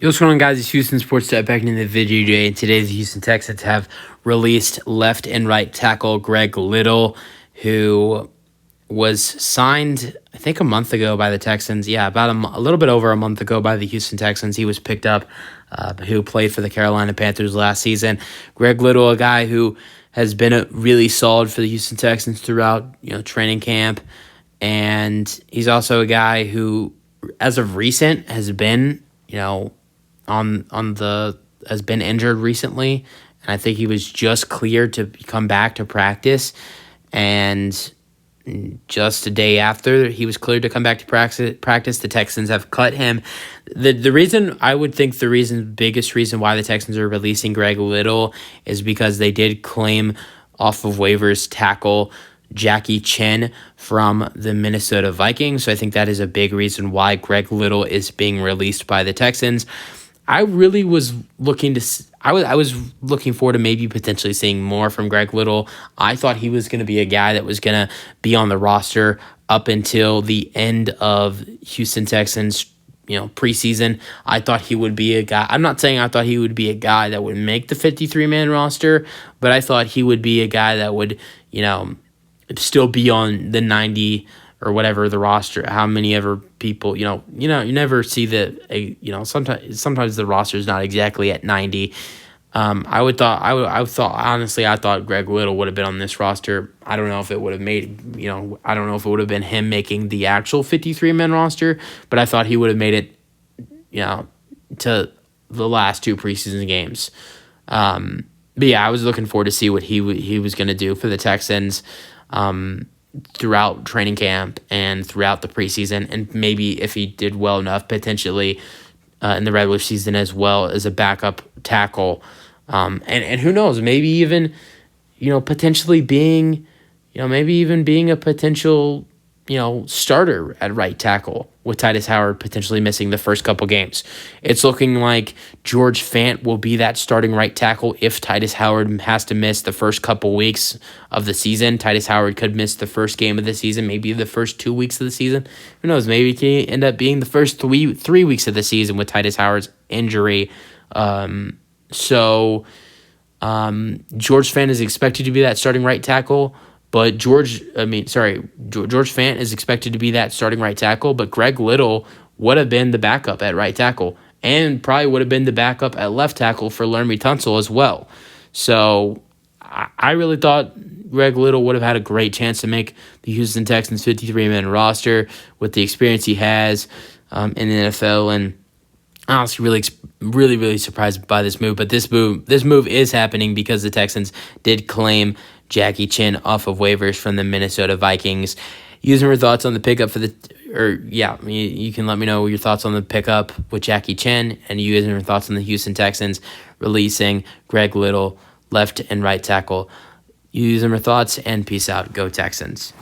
Yo, what's going on, guys? It's Houston Sports Tech back in the video today. And today, the Houston Texans have released left and right tackle Greg Little, who was signed, I think, a month ago by the Texans. Yeah, about a little bit over a month ago by the Houston Texans. He was picked up, who played for the Carolina Panthers last season. Greg Little, a guy who has been really solid for the Houston Texans throughout training camp, and he's also a guy who, as of recent, has been has been injured recently, and I think he was just cleared to come back to practice, and just a day after he was cleared to come back to practice, the Texans have cut him. The biggest reason why the Texans are releasing Greg Little is because they did claim off of waivers tackle Jackie Chin from the Minnesota Vikings. So I think that is a big reason why Greg Little is being released by the Texans. I really was looking to. I was looking forward to maybe potentially seeing more from Greg Little. I thought he was going to be a guy that was going to be on the roster up until the end of Houston Texans preseason. I thought he would be a guy. I'm not saying I thought he would be a guy that would make the 53-man roster, but I thought he would be a guy that would still be on the 90 or whatever the roster, how many ever people, you never see sometimes the roster is not exactly at 90. I thought Greg Little would have been on this roster. I don't know if it would have I don't know if it would have been him making the actual 53-man roster, but I thought he would have made it, to the last two preseason games. But yeah, I was looking forward to see what he was going to do for the Texans throughout training camp and throughout the preseason, and maybe if he did well enough, potentially in the regular season as well as a backup tackle. And who knows, maybe even potentially being being a potential starter at right tackle, with Titus Howard potentially missing the first couple games. It's looking like George Fant will be that starting right tackle if Titus Howard has to miss the first couple weeks of the season. Titus Howard could miss the first game of the season, maybe the first 2 weeks of the season. Who knows? Maybe he can end up being the first three weeks of the season with Titus Howard's injury. George Fant is expected to be that starting right tackle. But George Fant is expected to be that starting right tackle, but Greg Little would have been the backup at right tackle and probably would have been the backup at left tackle for Laremy Tunsil as well. So I really thought Greg Little would have had a great chance to make the Houston Texans 53-man roster with the experience he has in the NFL, and honestly, really surprised by this move. But this move is happening because the Texans did claim Jackie Chin off of waivers from the Minnesota Vikings. Using your thoughts on the pickup you can let me know your thoughts on the pickup with Jackie Chin, and using your thoughts on the Houston Texans releasing Greg Little, left and right tackle. Using your thoughts, and peace out. Go Texans.